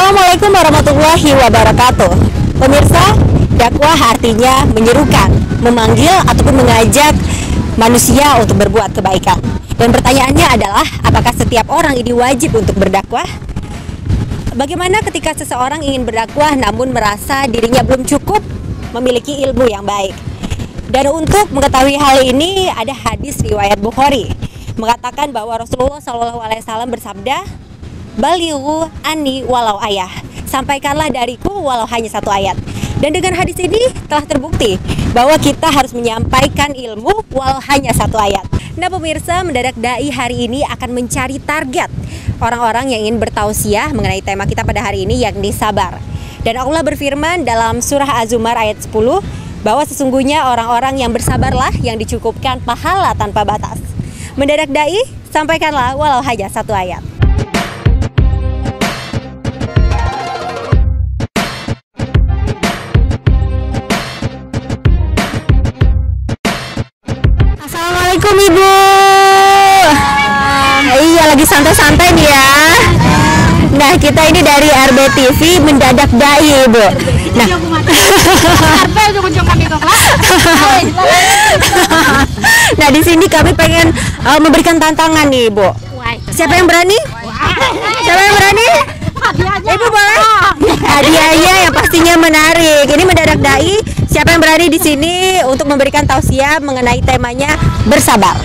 Assalamualaikum warahmatullahi wabarakatuh. Pemirsa, dakwah artinya menyerukan, memanggil ataupun mengajak manusia untuk berbuat kebaikan. Dan pertanyaannya adalah, apakah setiap orang ini wajib untuk berdakwah? Bagaimana ketika seseorang ingin berdakwah namun merasa dirinya belum cukup memiliki ilmu yang baik? Dan untuk mengetahui hal ini, ada hadis riwayat Bukhari mengatakan bahwa Rasulullah SAW bersabda, "Balighu anni walau ayah." Sampaikanlah dariku walau hanya satu ayat. Dan dengan hadis ini telah terbukti bahwa kita harus menyampaikan ilmu walau hanya satu ayat. Nah pemirsa, Mendadak Dai hari ini akan mencari target orang-orang yang ingin bertausiah mengenai tema kita pada hari ini, yakni sabar. Dan Allah berfirman dalam surah Az-Zumar ayat 10 bahwa sesungguhnya orang-orang yang bersabarlah yang dicukupkan pahala tanpa batas. Mendadak Dai, sampaikanlah walau hanya satu ayat. Assalamualaikum Ibu. Iya, lagi santai-santai nih ya. Nah, kita ini dari RB TV Mendadak Dai, Ibu. Nah, nah di sini kami pengen memberikan tantangan nih, Ibu. Siapa yang berani? Siapa yang berani? Ibu boleh? Hadiahnya yang pastinya menarik. Ini Mendadak Dai. Siapa yang berani di sini untuk memberikan tausiah mengenai temanya bersabar?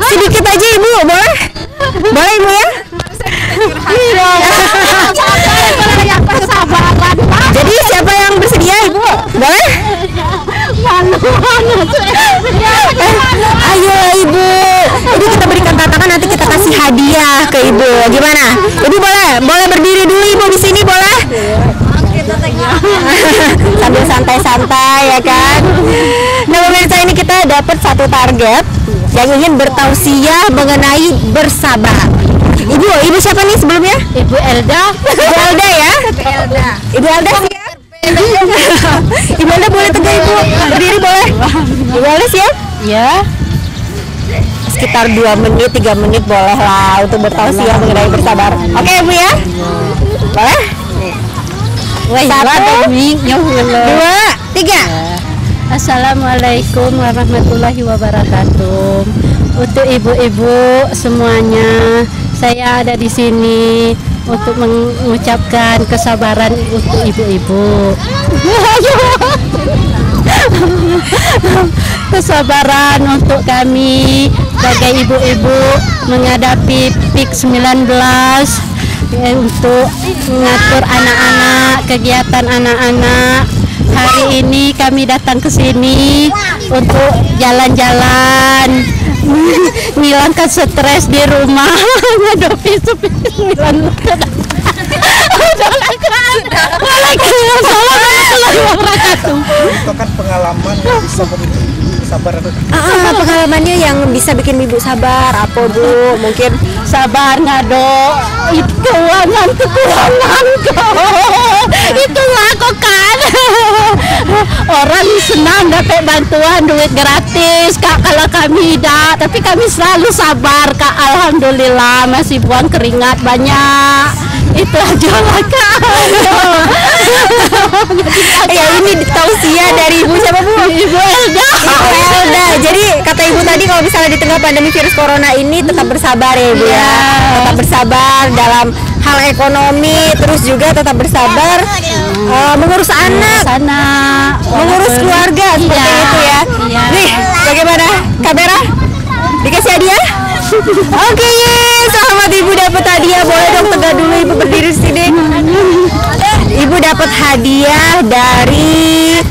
Sedikit aja Ibu, boleh? Boleh Ibu ya? Jadi siapa yang bersedia Ibu? Boleh? Ayo Ibu, ini kita berikan tantangan, nanti kita kasih hadiah ke Ibu. Gimana? Ibu boleh? Boleh berdiri dulu Ibu di sini, boleh? Sambil santai-santai ya kan. Nah pemirsa, ini kita dapat satu target yang ingin bertausiah mengenai bersabar. Ibu siapa nih sebelumnya? Ibu Elda. Ibu Elda ya? Ibu Elda siap? Ibu Elda boleh tegak Ibu, berdiri boleh? Ibu Elda siap? Ya. Sekitar 2 menit, 3 menit boleh lah untuk bertausiah mengenai bersabar. Oke Ibu ya? Boleh? 1, 2, 3. Assalamualaikum warahmatullahi wabarakatuh. Untuk ibu-ibu semuanya, saya ada di sini untuk mengucapkan kesabaran untuk ibu-ibu. Kesabaran untuk kami sebagai ibu-ibu menghadapi PIK-19, untuk mengatur anak-anak, kegiatan anak-anak. Hari ini kami datang ke sini untuk jalan-jalan, menghilangkan stres di rumah. Menghadapi Itu kan pengalaman yang bisa membuat sabar atau pengalamannya yang bisa bikin Ibu sabar apa Bu? Mungkin sabar ngado keuangan itu lakukan. Orang senang dapat bantuan duit gratis Kak, kalau kami tidak, tapi kami selalu sabar Kak. Alhamdulillah masih buang keringat banyak. Itu aja lah Kak. Ya ini tausiah dari Ibu siapa Bu? Ibu Elda. Ibu Elda. Jadi kata Ibu tadi kalau misalnya di tengah pandemi virus corona ini tetap bersabar ya Ibu ya. Tetap bersabar dalam hal ekonomi, terus juga tetap bersabar mengurus anak, mengurus keluarga seperti itu ya. Nih, bagaimana kamera? Dikasih hadiah? Oke, selamat Ibu dapat hadiah. Boleh dong tegak dulu Ibu, berdiri di sini. Ibu dapat hadiah dari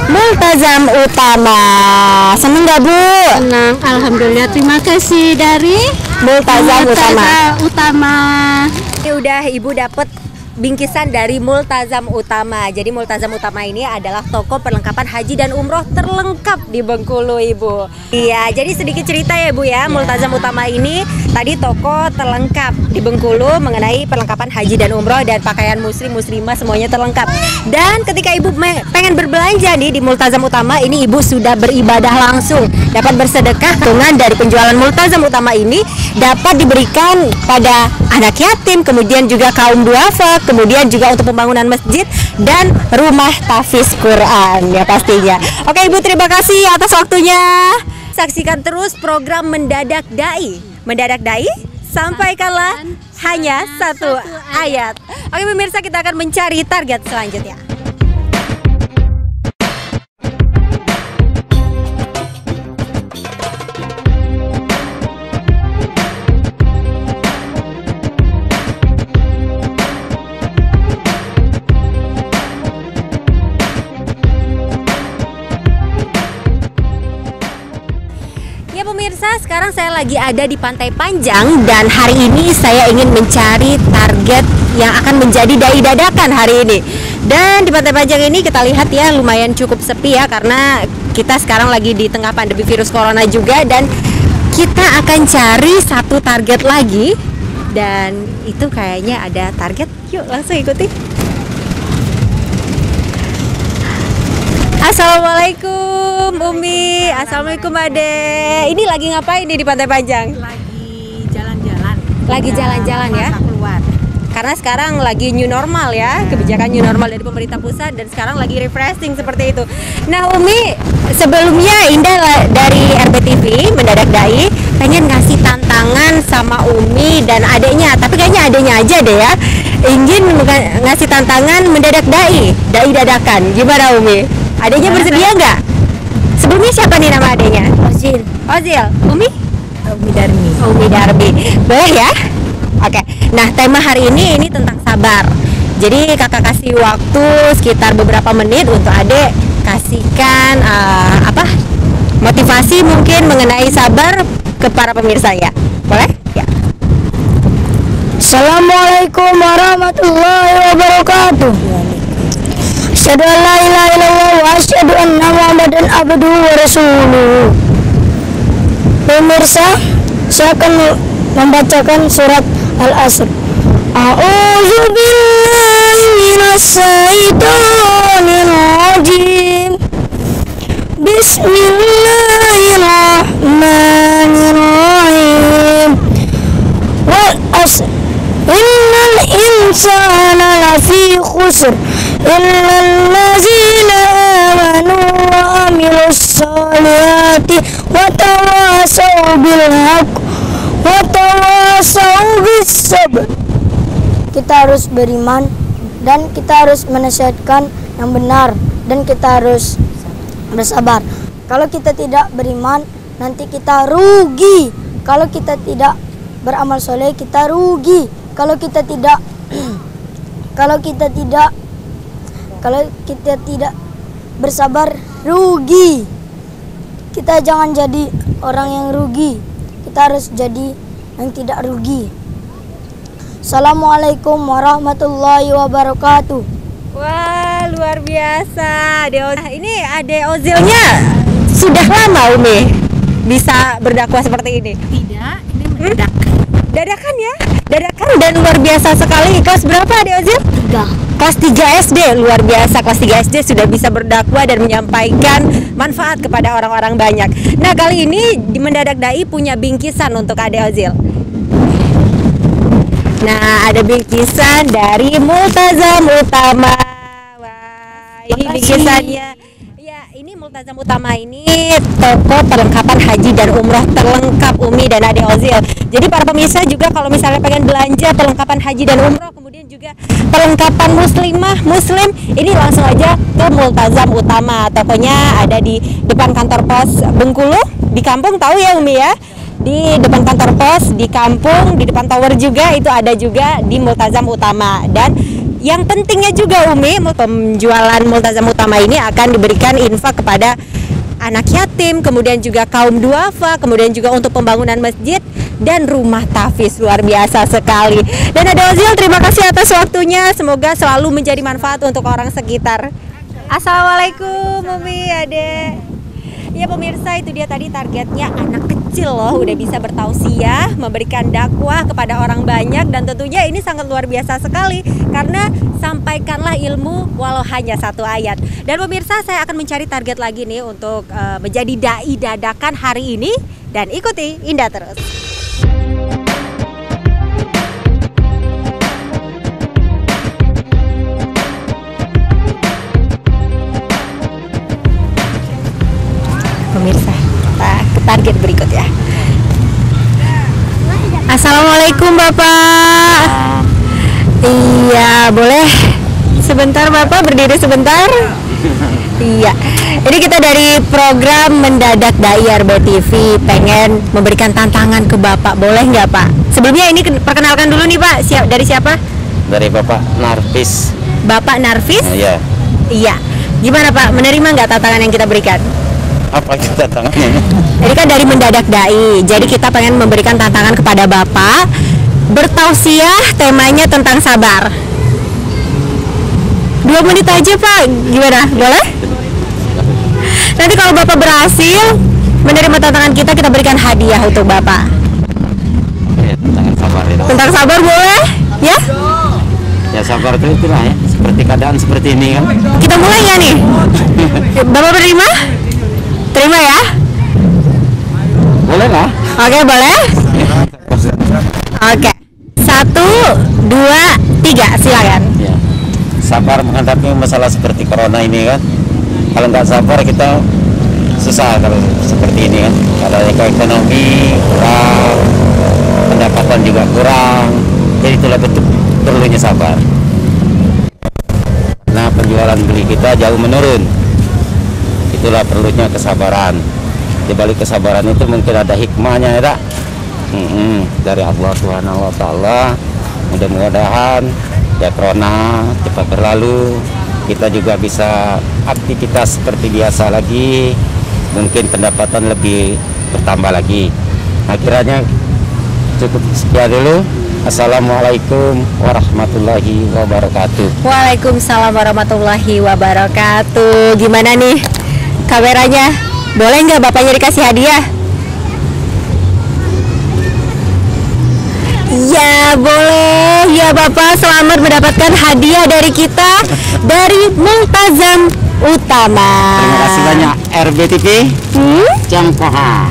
Multazam Utama. Seneng nggak Bu? Senang, alhamdulillah. Terima kasih dari Multazam Utama. Utama. Ini udah Ibu dapat bingkisan dari Multazam Utama. Jadi Multazam Utama ini adalah toko perlengkapan haji dan umroh terlengkap di Bengkulu, Ibu. Iya, jadi sedikit cerita ya, Bu ya. Multazam Utama ini tadi toko terlengkap di Bengkulu mengenai perlengkapan haji dan umroh dan pakaian muslim, muslimah semuanya terlengkap. Dan ketika Ibu pengen berbelanja nih di Multazam Utama ini, Ibu sudah beribadah langsung, dapat bersedekah. Keuntungan dari penjualan Multazam Utama ini dapat diberikan pada anak yatim, kemudian juga kaum duafa, kemudian juga untuk pembangunan masjid dan rumah tahfiz Quran ya pastinya. Oke Ibu, terima kasih atas waktunya. Saksikan terus program Mendadak Dai. Mendadak Dai, sampaikanlah hanya satu ayat. Oke pemirsa, kita akan mencari target selanjutnya. Pemirsa, sekarang saya lagi ada di Pantai Panjang dan hari ini saya ingin mencari target yang akan menjadi dai dadakan hari ini. Dan di Pantai Panjang ini kita lihat ya lumayan cukup sepi ya, karena kita sekarang lagi di tengah pandemi virus corona juga, dan kita akan cari satu target lagi dan itu kayaknya ada target. Yuk langsung ikuti. Assalamualaikum Umi, assalamualaikum Ade. Ini lagi ngapain nih di Pantai Panjang? Lagi jalan-jalan. Lagi jalan-jalan ya? Keluar. Karena sekarang lagi new normal ya, kebijakan new normal dari pemerintah pusat dan sekarang lagi refreshing seperti itu. Nah Umi, sebelumnya Indah dari RBTV Mendadak Dai pengen ngasih tantangan sama Umi dan adeknya, tapi kayaknya adeknya aja deh ya, ingin ngasih tantangan mendadak dai dadakan. Gimana Umi? Adanya bersedia nggak? Sebelumnya siapa nih nama adanya? Ozil. Ozil. Umi? Umi Darmi. Umi Darmi. Boleh ya? Oke. Nah, tema hari ini tentang sabar. Jadi kakak kasih waktu sekitar beberapa menit untuk adek kasihkan motivasi mungkin mengenai sabar ke para pemirsa ya. Boleh? Ya. Assalamualaikum warahmatullahi wabarakatuh. Asyhadu an la ilaha illallah wa asyhadu anna Muhammadan abduhu wa rasuluh. Pemirsa, saya akan membacakan surat Al-Asr. A'udzu billahi minas syaitonir rajim. Bismillahirrahmanirrahim. Wal 'asr. Innal insana lafi khusr illal ladzina amanu wa amilus solihati wa tawasaw bil haqq wa tawasaw bis sabr. Kita harus beriman dan kita harus menasihatkan yang benar dan kita harus bersabar. Kalau kita tidak beriman nanti kita rugi. Kalau kita tidak beramal soleh kita rugi. Kalau kita tidak bersabar rugi. Kita jangan jadi orang yang rugi. Kita harus jadi yang tidak rugi. Assalamualaikum warahmatullahi wabarakatuh. Wah, luar biasa. Ini Ade Ozilnya sudah lama Umi bisa berdakwah seperti ini? Tidak, ini mendadak. Dadakan ya? Dadakan dan luar biasa sekali. Kelas berapa Ade Ozil? 3. Kelas 3 SD, luar biasa. Kelas 3 SD sudah bisa berdakwah dan menyampaikan manfaat kepada orang-orang banyak. Nah, kali ini di Mendadak Dai punya bingkisan untuk Ade Ozil. Nah, ada bingkisan dari Multazam Utama. Wah, ini bingkisannya. Ya, ini Multazam Utama ini toko perlengkapan haji dan umroh terlengkap Umi dan Ade Ozil. Jadi para pemirsa juga kalau misalnya pengen belanja perlengkapan haji dan umroh, kemudian juga perlengkapan muslimah, muslim, ini langsung aja ke Multazam Utama. Tokonya ada di depan kantor pos Bengkulu, di kampung tahu ya Umi ya. Di depan kantor pos, di kampung, di depan tower juga itu ada juga di Multazam Utama. Dan yang pentingnya juga Umi, penjualan Multazam Utama ini akan diberikan infak kepada anak yatim, kemudian juga kaum duafa, kemudian juga untuk pembangunan masjid dan rumah tahfiz. Luar biasa sekali. Dan ada Ozil, terima kasih atas waktunya. Semoga selalu menjadi manfaat untuk orang sekitar. Assalamualaikum Umi, Ade. Ya pemirsa, itu dia tadi targetnya anak kecil loh udah bisa bertausiah, memberikan dakwah kepada orang banyak, dan tentunya ini sangat luar biasa sekali karena sampaikanlah ilmu walau hanya 1 ayat. Dan pemirsa, saya akan mencari target lagi nih untuk menjadi dai dadakan hari ini, dan ikuti Indah terus. Pemirsa, kita ke target berikut ya. Assalamualaikum Bapak. Iya, boleh sebentar Bapak berdiri sebentar? Iya. Ini kita dari program Mendadak Dai RBTV pengen memberikan tantangan ke Bapak, boleh nggak Pak? Sebelumnya ini perkenalkan dulu nih Pak, dari siapa? Dari Bapak Narvis. Bapak Narvis? Iya. Iya. Gimana Pak, menerima nggak tantangan yang kita berikan? Apa kita tangannya? Jadi kan dari Mendadak Dai, jadi kita pengen memberikan tantangan kepada Bapak bertausiah, temanya tentang sabar. 2 menit aja Pak, gimana? Boleh? Nanti kalau Bapak berhasil menerima tantangan kita berikan hadiah untuk Bapak. Ya, tentang sabar itu. Tentang sabar boleh? Ya? Ya sabar itu itulah ya, seperti keadaan seperti ini kan. Kita mulai ya nih? Bapak menerima? Terima ya? Boleh lah. Oke, boleh? Oke. 1, 2, 3, silakan. Ya. Sabar menghadapi masalah seperti corona ini kan. Kalau nggak sabar kita susah kalau seperti ini kan. Kalau ekonomi kurang, pendapatan juga kurang. Jadi itulah betul perlunya sabar. Nah, penjualan beli kita jauh menurun. Itulah perlunya kesabaran. Di balik kesabaran itu mungkin ada hikmahnya ya tak? Dari Allah Subhanahu wa Ta'ala. Mudah-mudahan ya corona cepat berlalu, kita juga bisa aktivitas seperti biasa lagi, mungkin pendapatan lebih bertambah lagi. Akhirnya cukup sekian dulu. Assalamualaikum warahmatullahi wabarakatuh. Waalaikumsalam warahmatullahi wabarakatuh. Gimana nih kameranya? Boleh nggak Bapaknya dikasih hadiah? Ya boleh. Ya Bapak, selamat mendapatkan hadiah dari kita dari Multazam Utama. Terima kasih banyak RBTV. Camkoha.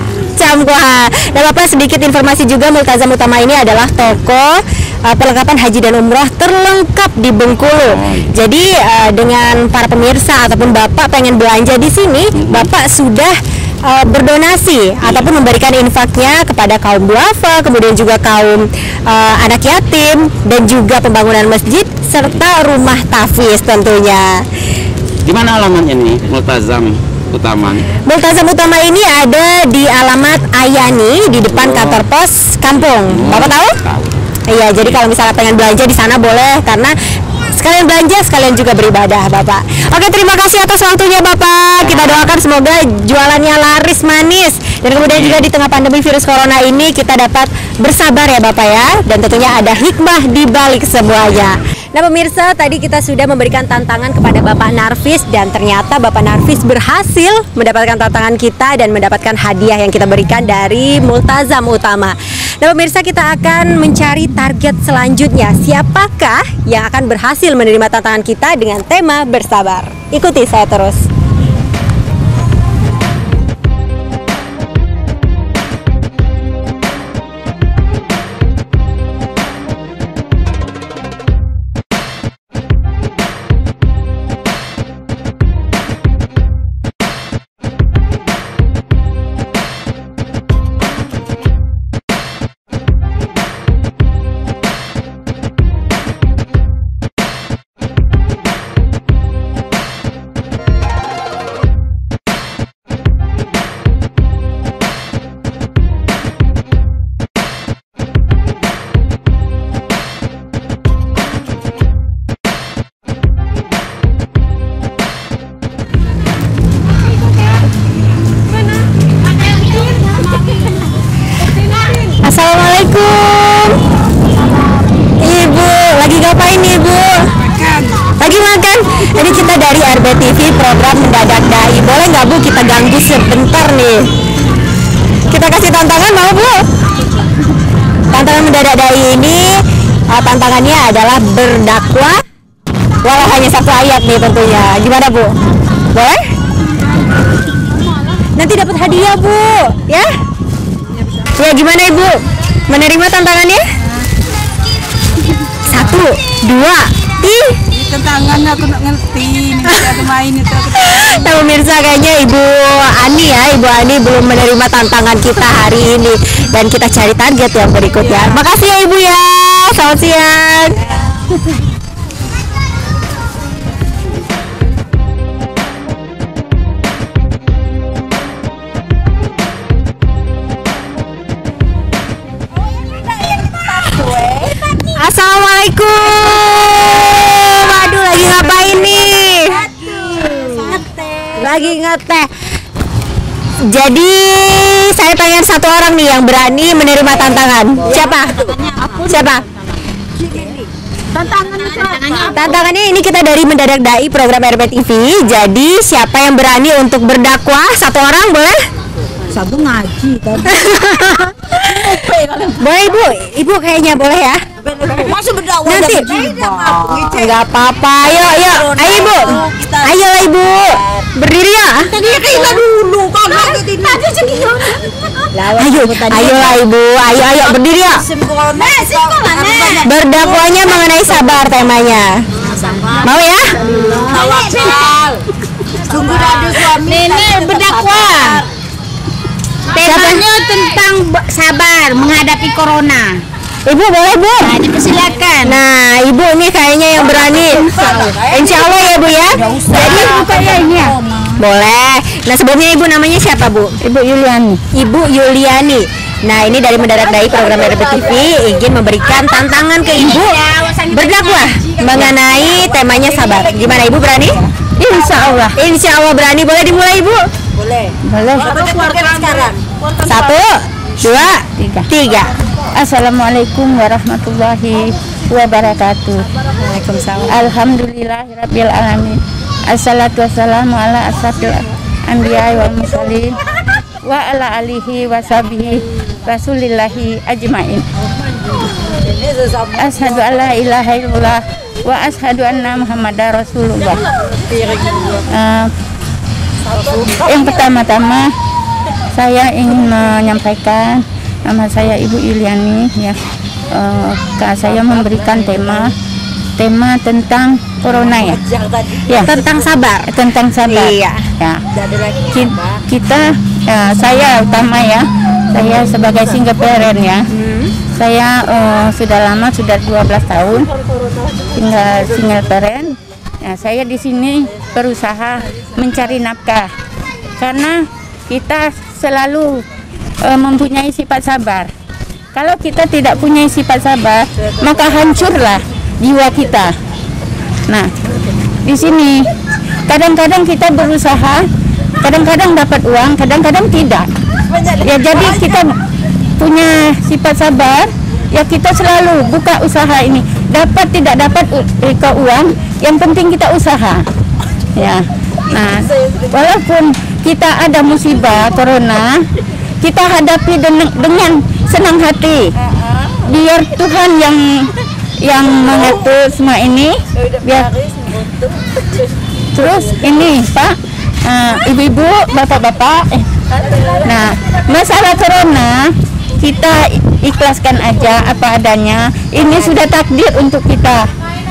Nah Bapak, sedikit informasi juga, Multazam Utama ini adalah toko perlengkapan haji dan umroh terlengkap di Bengkulu. Jadi dengan para pemirsa ataupun Bapak pengen belanja di sini, Bapak sudah berdonasi ataupun memberikan infaknya kepada kaum duafa, kemudian juga kaum anak yatim, dan juga pembangunan masjid serta rumah tahfiz tentunya. Di mana alamatnya nih Multazam Utama? Multazam Utama ini ada di alamat Ayani di depan kantor pos kampung. Bapak tahu? Tahu. Iya, jadi kalau misalnya pengen belanja di sana boleh, karena sekalian belanja sekalian juga beribadah Bapak. Oke, terima kasih atas waktunya Bapak. Kita doakan semoga jualannya laris manis, dan kemudian juga di tengah pandemi virus corona ini kita dapat bersabar ya Bapak ya, dan tentunya ada hikmah di balik semuanya. Nah pemirsa, tadi kita sudah memberikan tantangan kepada Bapak Narvis, dan ternyata Bapak Narvis berhasil mendapatkan tantangan kita dan mendapatkan hadiah yang kita berikan dari Multazam Utama. Nah pemirsa, kita akan mencari target selanjutnya. Siapakah yang akan berhasil menerima tantangan kita dengan tema bersabar? Ikuti saya terus. kan ini kita dari RBTV program Mendadak Dai. Boleh nggak Bu kita ganggu sebentar nih? Kita kasih tantangan mau Bu? Tantangan Mendadak Dai ini tantangannya adalah berdakwah walau hanya satu ayat nih tentunya. Gimana Bu? Boleh? Nanti dapat hadiah Bu, ya? Ya gimana Ibu? Menerima tantangannya? 1, 2, Tantangannya aku nggak ngerti. Ada main itu. Nah pemirsa kayaknya Ibu Ani ya, Ibu Ani belum menerima tantangan kita hari ini dan kita cari target yang berikutnya. Makasih ya Ibu ya. Selamat siang. Assalamualaikum. Aduh lagi ngapain nih? Lagi ngeteh. Jadi saya tanya satu orang nih yang berani menerima tantangan. Siapa? Siapa? Tantangannya ini kita dari Mendadak Dai program RBTV. Jadi siapa yang berani untuk berdakwah? Satu orang boleh? Satu ngaji tadi. Boleh Ibu? Ibu kayaknya boleh ya? Masuk berdakwah Nanti nggak apa-apa. Ayo Ibu. Ayo Ibu. Berdiri ya. Tadi kita dulu kan tadi sedih. Ayo Ibu. Ayo berdiri ya. Berdakwahnya mengenai sabar temanya. Mau ya? Tunggu radio suami. Nenek berdakwah. Temanya tentang sabar menghadapi corona. Ibu boleh Bu? Nah, dipersilakan. Nah Ibu ini kayaknya yang berani. Insya Allah ya Bu ya. Jadi kayaknya boleh. Nah sebelumnya Ibu namanya siapa Bu? Ibu Yuliani. Ibu Yuliani. Nah ini dari Mendadak Dai program RBTV ingin memberikan tantangan ke Ibu berdakwah mengenai temanya sabar. Gimana Ibu berani? Insya Allah. Insya Allah berani. Boleh dimulai Ibu? Boleh. 1, 2, 3. Assalamualaikum warahmatullahi wabarakatuh. Waalaikumsalam. Alhamdulillahirabbil alamin. Assalatu wassalamu ala asyrafil anbiya'i wal mursalin wa ala alihi wa sahbihi rasulillahi ajmain. Asyhadu an la ilaha illallah wa asyhadu anna muhammadar rasulullah. Yang pertama-tama saya ingin menyampaikan nama saya Ibu Yuliani ya. Saya memberikan tema tentang corona ya. Ya, Tentang sabar. tentang sabar. Iya. Ya. Kita saya utama ya. Saya sebagai single parent ya. Saya sudah lama, sudah 12 tahun tinggal single parent. Ya, saya di sini berusaha mencari nafkah. Karena kita selalu mempunyai sifat sabar. Kalau kita tidak punya sifat sabar, maka hancurlah jiwa kita. Nah, di sini kadang-kadang kita berusaha, kadang-kadang dapat uang, kadang-kadang tidak. Ya jadi kita punya sifat sabar, ya kita selalu buka usaha ini. Dapat tidak dapat ke uang, yang penting kita usaha. Ya. Nah, walaupun kita ada musibah corona, kita hadapi dengan senang hati. Biar Tuhan yang mengatur semua ini. Biar terus ini Pak, ibu-ibu, bapak-bapak. Nah, masalah corona kita ikhlaskan aja apa adanya. Ini sudah takdir untuk kita.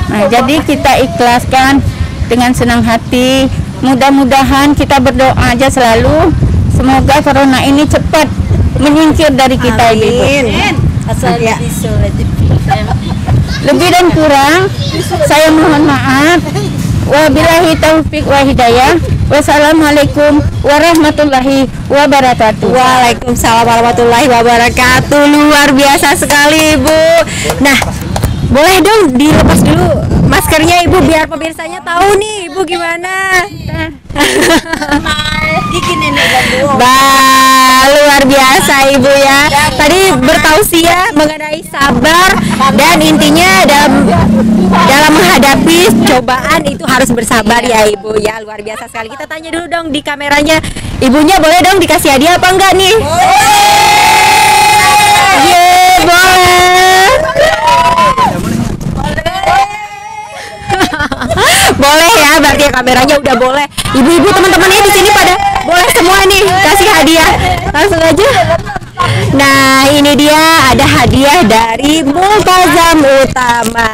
Nah, jadi kita ikhlaskan dengan senang hati. Mudah-mudahan kita berdoa aja selalu. Semoga corona ini cepat menyingkir dari kita, ibu. Ya. Lebih dan kurang saya mohon maaf. Wabillahi taufik wa hidayah. Wassalamualaikum warahmatullahi wabarakatuh. Waalaikumsalam warahmatullahi wabarakatuh. Luar biasa sekali Ibu. Nah, boleh dong dilepas dulu maskernya Ibu biar pemirsanya tahu nih Ibu gimana. Luar luar biasa Ibu ya. Tadi bertausiah mengenai sabar dan intinya dalam menghadapi cobaan itu harus bersabar ya Ibu ya. Luar biasa sekali. Kita tanya dulu dong di kameranya. Ibunya boleh dong dikasih hadiah apa enggak nih? Boleh. Boleh ya, berarti ya kameranya udah boleh. Ibu-ibu teman-temannya di sini pada boleh semua nih kasih hadiah. Langsung aja. Nah, ini dia ada hadiah dari Multazam Utama.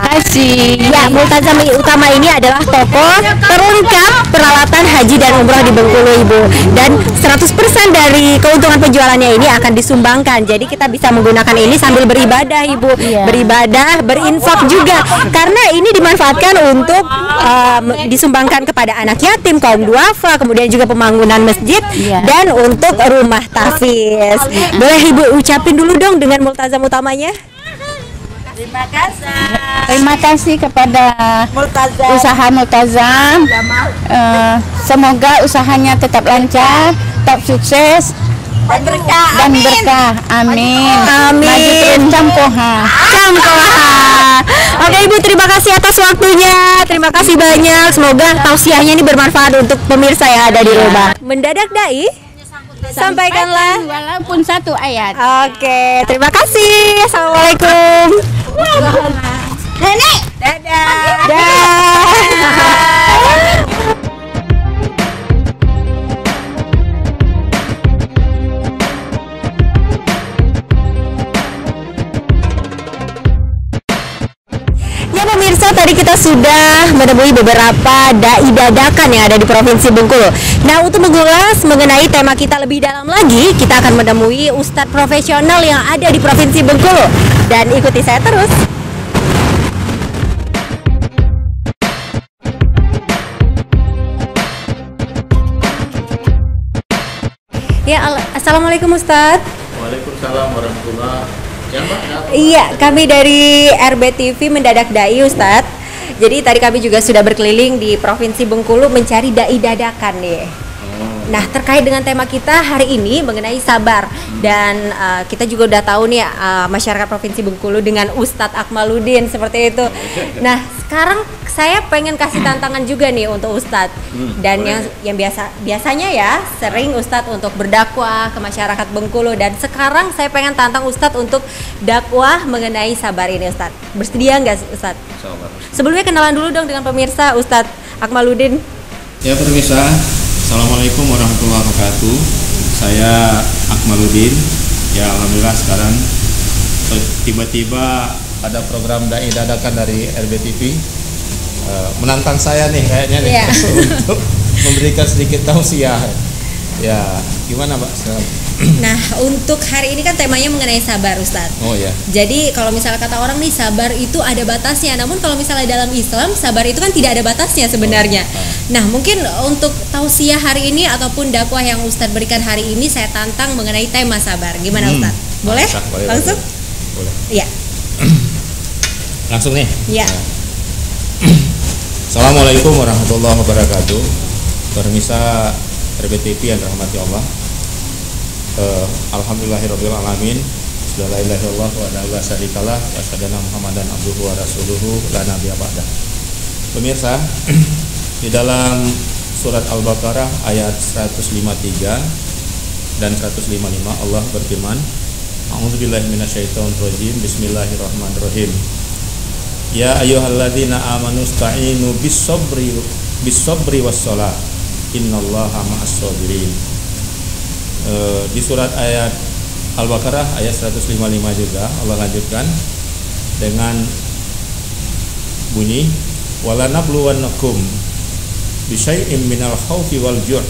Kasih. Ya, Multazam Utama ini adalah toko terlengkap peralatan haji dan umroh di Bengkulu Ibu. Dan 100% dari keuntungan penjualannya ini akan disumbangkan. Jadi kita bisa menggunakan ini sambil beribadah Ibu. Beribadah, berinfak juga. Karena ini dimanfaatkan untuk disumbangkan kepada anak yatim, kaum duafa, kemudian juga pembangunan masjid dan untuk rumah tahfiz. Boleh Ibu ucapin dulu dong dengan Multazam Utamanya. Terima kasih kepada usaha Multazam. Semoga usahanya tetap lancar, tetap sukses dan berkah. Amin. Maju terus Camkoha. Oke Ibu, terima kasih atas waktunya. Terima kasih banyak. Semoga tausiahnya ini bermanfaat untuk pemirsa yang ada di rumah. Mendadak Dai, sampaikanlah walaupun satu ayat. Oke, terima kasih. Assalamualaikum. Nenek. Dadah. Ya pemirsa, tadi kita sudah menemui beberapa dai dadakan yang ada di Provinsi Bengkulu. Nah, untuk mengulas mengenai tema kita lebih dalam lagi, kita akan menemui ustadz profesional yang ada di Provinsi Bengkulu. Dan ikuti saya terus. Ya, assalamualaikum Ustadz. Waalaikumsalam warahmatullahi wabarakatuh. Iya, kami dari RBTV Mendadak Dai Ustadz. Jadi tadi kami juga sudah berkeliling di Provinsi Bengkulu mencari dai dadakan nih. Nah, terkait dengan tema kita hari ini mengenai sabar dan kita juga udah tahu nih masyarakat Provinsi Bengkulu dengan Ustadz Akmaluddin seperti itu. Nah, sekarang saya pengen kasih tantangan juga nih untuk Ustadz dan yang biasanya ya sering Ustadz untuk berdakwah ke masyarakat Bengkulu, dan sekarang saya pengen tantang Ustadz untuk dakwah mengenai sabar ini Ustadz. Bersedia nggak Ustadz? Sebelumnya kenalan dulu dong dengan pemirsa Ustadz Akmaluddin. Ya pemirsa, Assalamualaikum warahmatullahi wabarakatuh. Saya Akmaluddin. Ya alhamdulillah sekarang tiba-tiba ada program dai dadakan dari RBTV menantang saya nih kayaknya nih untuk memberikan sedikit tausiah. Ya gimana Mbak? Nah, untuk hari ini kan temanya mengenai sabar Ustadz. Oh ya. Jadi kalau misalnya kata orang nih sabar itu ada batasnya, namun kalau misalnya dalam Islam sabar itu kan tidak ada batasnya sebenarnya. Nah, mungkin untuk tausiah hari ini ataupun dakwah yang Ustadz berikan hari ini, saya tantang mengenai tema sabar. Gimana Ustadz? Boleh? Langsung? Boleh. Iya. Langsung nih. Iya. Assalamualaikum warahmatullahi wabarakatuh. Pemirsa RBTV yang dirahmati Allah. Alhamdulillahirabbil alamin. La ilaha illallah wa la syarikalah wa asyhadu Muhammadan abduhu wa rasuluhu la nabiyya ba'da. Pemirsa, di dalam surat Al-Baqarah ayat 153 dan 155 Allah berfirman, A'udzubillahi minasyaitonir rajim. Bismillahirrahmanirrahim. Ya ayyuhalladzina amanu sta'inu bis-sabri was-shalah. Innallaha ma'as-sabirin. Di surat ayat Al-Baqarah ayat 155 juga Allah lanjutkan dengan bunyi wala nabluwannakum bisyai'im minal khaufi wal ju'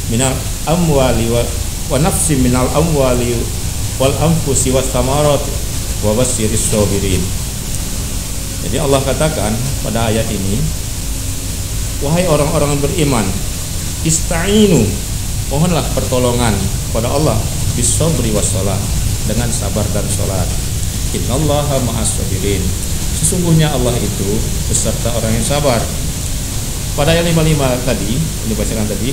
minal amwali wa nafsi minal amwali wal anfusi was thamarat wa basyiris sabirin. Jadi Allah katakan pada ayat ini, wahai orang-orang beriman, ista'inu, mohonlah pertolongan pada Allah bis-sabri was-shalah, dengan sabar dan salat. Innallaha ma'as-sabirin. Sesungguhnya Allah itu beserta orang yang sabar. Pada ayat 55 tadi, yang dibacakan tadi,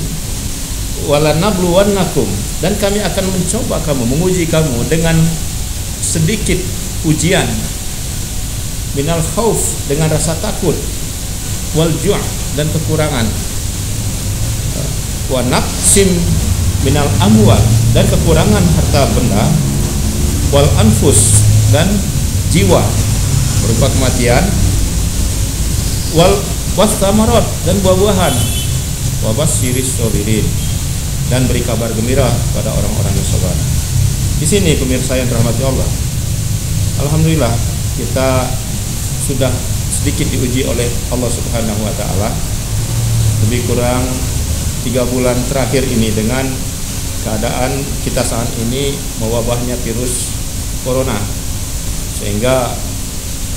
walanabluwannakum, dan kami akan mencoba kamu, menguji kamu dengan sedikit ujian, minal khauf, dengan rasa takut, wal ju' dan kekurangan, wa naqsim minal amwal, dan kekurangan harta benda, wal anfus, dan jiwa berupa kematian, wal wasthamarat, dan buah-buahan, wa basyiris sabirin, dan beri kabar gembira pada orang-orang yang sabar. Di sini pemirsa yang dirahmati Allah, alhamdulillah kita sudah sedikit diuji oleh Allah Subhanahu wa taala, lebih kurang 3 bulan terakhir ini dengan keadaan kita saat ini mewabahnya virus corona, sehingga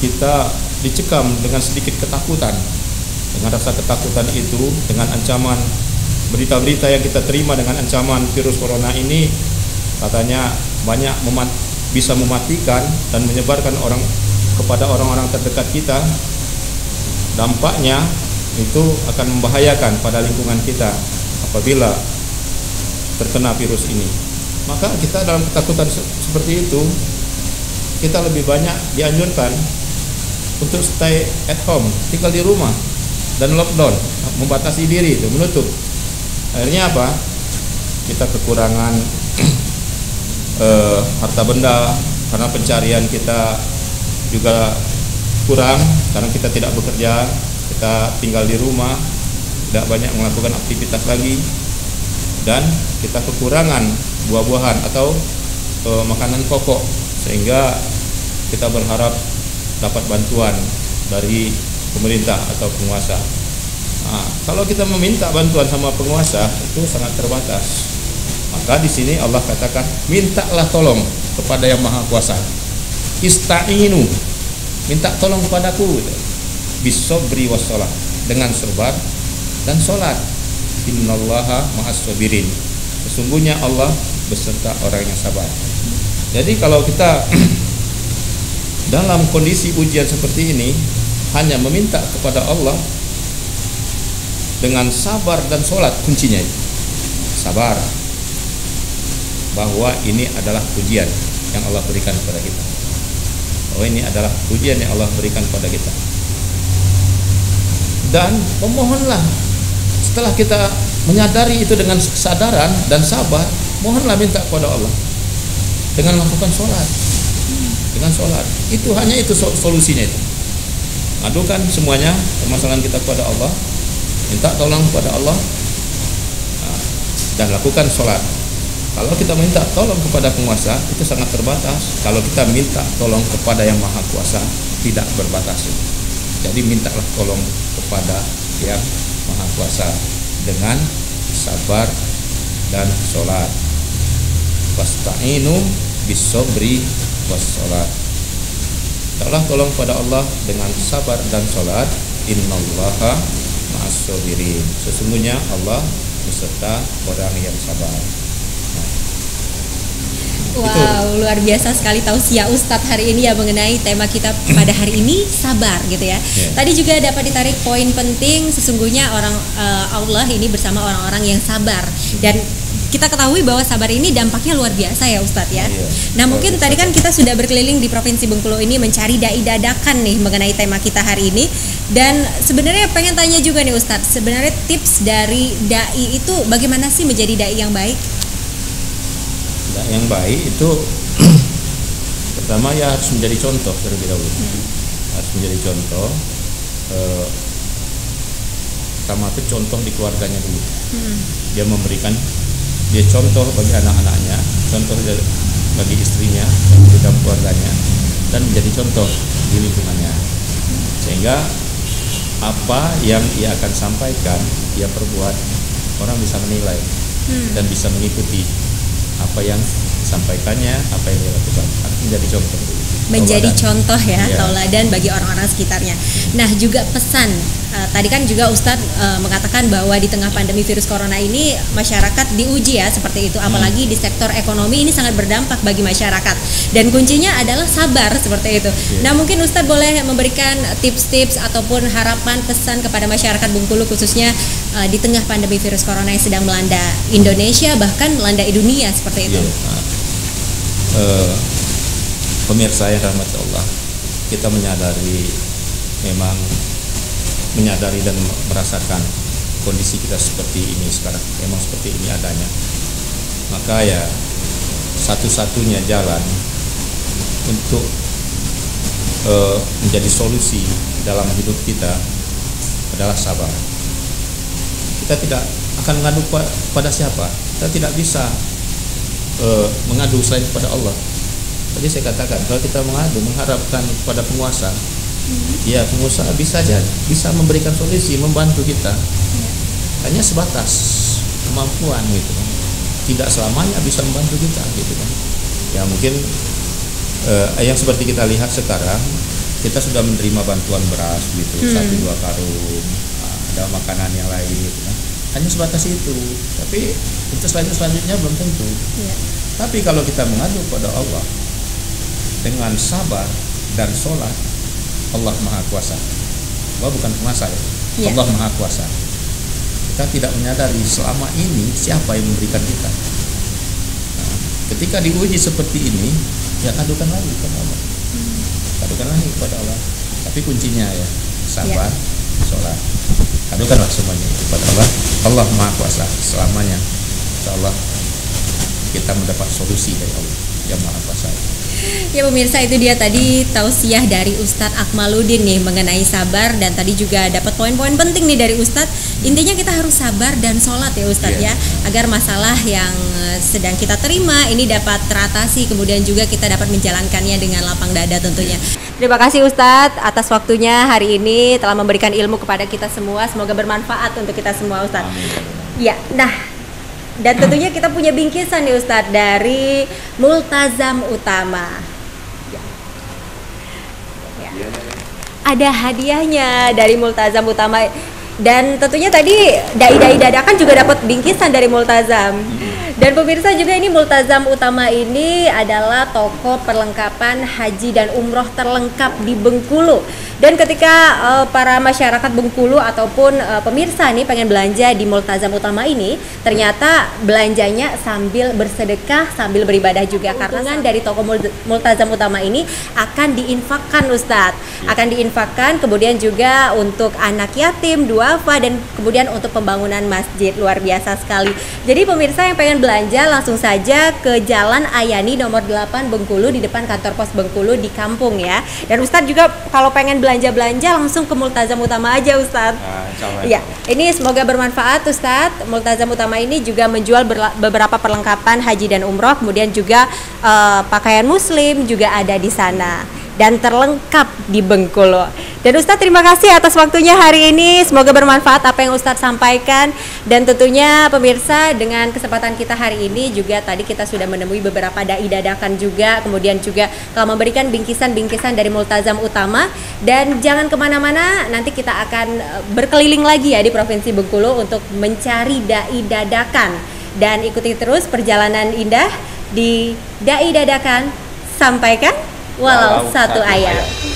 kita dicekam dengan sedikit ketakutan. Dengan rasa ketakutan itu, dengan ancaman berita-berita yang kita terima dengan ancaman virus corona ini, katanya banyak bisa mematikan dan menyebarkan kepada orang-orang terdekat kita. Dampaknya itu akan membahayakan pada lingkungan kita apabila terkena virus ini. Maka kita dalam ketakutan seperti itu, kita lebih banyak dianjurkan untuk stay at home, tinggal di rumah dan lockdown, membatasi diri itu, menutup. Akhirnya apa? Kita kekurangan harta benda karena pencarian kita juga kurang karena kita tidak bekerja, kita tinggal di rumah, tidak banyak melakukan aktivitas lagi, dan kita kekurangan buah-buahan atau makanan pokok, sehingga kita berharap dapat bantuan dari pemerintah atau penguasa. Nah, kalau kita meminta bantuan sama penguasa itu sangat terbatas. Maka di sini Allah katakan, mintalah tolong kepada yang Maha Kuasa. Ista'inu, minta tolong kepadaku, bisobri wassalah, dengan sabar dan sholat. Innallaha ma'as sabirin, sesungguhnya Allah beserta orang yang sabar. Jadi kalau kita dalam kondisi ujian seperti ini hanya meminta kepada Allah dengan sabar dan sholat, kuncinya itu sabar, bahwa ini adalah ujian yang Allah berikan kepada kita, bahwa ini adalah ujian yang Allah berikan kepada kita. Dan memohonlah, setelah kita menyadari itu dengan kesadaran dan sabar, mohonlah minta kepada Allah dengan melakukan sholat. Dengan sholat itu, hanya itu solusinya itu. Adukan semuanya permasalahan kita kepada Allah, minta tolong kepada Allah, dan lakukan sholat. Kalau kita minta tolong kepada penguasa itu sangat terbatas. Kalau kita minta tolong kepada yang Maha Kuasa tidak berbatas. Jadi mintalah tolong kepada yang Maha Kuasa dengan sabar dan sholat. Wasta'inu bisobri wassalat. Mintalah tolong kepada Allah dengan sabar dan sholat. Innallaha ma'as sabirin, sesungguhnya Allah beserta orang yang sabar. Wow, luar biasa sekali tausiah Ustadz hari ini ya mengenai tema kita pada hari ini, sabar gitu ya. Tadi juga dapat ditarik poin penting, sesungguhnya orang Allah ini bersama orang-orang yang sabar, dan kita ketahui bahwa sabar ini dampaknya luar biasa ya Ustadz ya. Nah mungkin tadi kan kita sudah berkeliling di Provinsi Bengkulu ini mencari dai dadakan nih mengenai tema kita hari ini, dan sebenarnya pengen tanya juga nih Ustadz, sebenarnya tips dari dai itu bagaimana sih menjadi dai yang baik? Yang baik itu pertama ya harus menjadi contoh terlebih dahulu. Harus menjadi contoh. Pertama itu contoh di keluarganya dulu. Dia dia contoh bagi anak-anaknya, contoh bagi istrinya, bagi dalam keluarganya, dan menjadi contoh di lingkungannya, sehingga apa yang ia akan sampaikan, ia perbuat, orang bisa menilai dan bisa mengikuti apa yang disampaikannya, apa yang dia lakukan. Harus menjadi contoh dulu. menjadi tauladan. contoh ya, Iya. tauladan bagi orang-orang sekitarnya. Nah, juga pesan tadi kan juga Ustadz mengatakan bahwa di tengah pandemi virus corona ini masyarakat diuji ya seperti itu, apalagi di sektor ekonomi ini sangat berdampak bagi masyarakat dan kuncinya adalah sabar seperti itu. Nah, mungkin Ustadz boleh memberikan tips-tips ataupun harapan pesan kepada masyarakat Bengkulu khususnya di tengah pandemi virus corona yang sedang melanda Indonesia bahkan melanda dunia seperti itu. Pemirsa yang rahmat Allah, kita menyadari dan merasakan kondisi kita seperti ini sekarang, memang seperti ini adanya. Maka ya satu-satunya jalan untuk menjadi solusi dalam hidup kita adalah sabar. Kita tidak akan mengadu pada siapa, kita tidak bisa mengadu selain kepada Allah. Tadi saya katakan kalau kita mengharapkan pada penguasa, ya pengusaha bisa memberikan solusi, membantu kita, hanya sebatas kemampuan gitu kan, tidak selamanya bisa membantu kita gitu kan. Ya mungkin yang seperti kita lihat sekarang, kita sudah menerima bantuan beras gitu, 1-2 karung, ada makanan yang lain gitu kan, hanya sebatas itu. Tapi untuk selanjutnya belum tentu. Tapi kalau kita mengadu pada Allah dengan sabar dan sholat, Allah Maha Kuasa. Allah bukan penguasa ya. Allah Maha Kuasa. Kita tidak menyadari selama ini siapa yang memberikan kita. Nah, ketika diuji seperti ini, ya adukan lagi kepada Allah. Adukan lagi kepada Allah. Tapi kuncinya ya sabar, sholat. Adukanlah semuanya kepada Allah. Allah Maha Kuasa selamanya. Insyaallah kita mendapat solusi dari Allah yang Maha Kuasa. Ya pemirsa, itu dia tadi tausiah dari Ustadz Akmaluddin nih mengenai sabar, dan tadi juga dapat poin-poin penting nih dari Ustadz. Intinya kita harus sabar dan sholat ya Ustadz ya, agar masalah yang sedang kita terima ini dapat teratasi, kemudian juga kita dapat menjalankannya dengan lapang dada tentunya. Terima kasih Ustadz atas waktunya hari ini telah memberikan ilmu kepada kita semua, semoga bermanfaat untuk kita semua Ustadz. Ya, nah dan tentunya kita punya bingkisan nih Ustadz dari Multazam Utama. Ada hadiahnya dari Multazam Utama, dan tentunya tadi dai-dai dadakan juga dapat bingkisan dari Multazam. Dan pemirsa juga ini Multazam Utama ini adalah toko perlengkapan haji dan umroh terlengkap di Bengkulu. Dan ketika para masyarakat Bengkulu ataupun pemirsa nih pengen belanja di Multazam Utama ini, ternyata belanjanya sambil bersedekah, sambil beribadah juga, karena dari toko Multazam Utama ini akan diinfakkan Ustadz, akan diinfakkan kemudian juga untuk anak yatim, duafa, dan kemudian untuk pembangunan masjid. Luar biasa sekali. Jadi pemirsa yang pengen belanja langsung saja ke Jalan Ayani nomor 8 Bengkulu, di depan kantor pos Bengkulu di kampung ya. Dan Ustadz juga kalau pengen belanja langsung ke Multazam Utama aja Ustadz. Ya, ini semoga bermanfaat Ustadz. Multazam Utama ini juga menjual beberapa perlengkapan haji dan umroh, kemudian juga pakaian muslim juga ada di sana dan terlengkap di Bengkulu. Dan Ustadz terima kasih atas waktunya hari ini, semoga bermanfaat apa yang Ustadz sampaikan. Dan tentunya pemirsa, dengan kesempatan kita hari ini juga tadi kita sudah menemui beberapa dai dadakan juga, kemudian juga telah memberikan bingkisan-bingkisan dari Multazam Utama. Dan jangan kemana-mana, nanti kita akan berkeliling lagi ya di Provinsi Bengkulu untuk mencari dai dadakan. Dan ikuti terus perjalanan indah di dai dadakan, sampaikan walau satu ayat.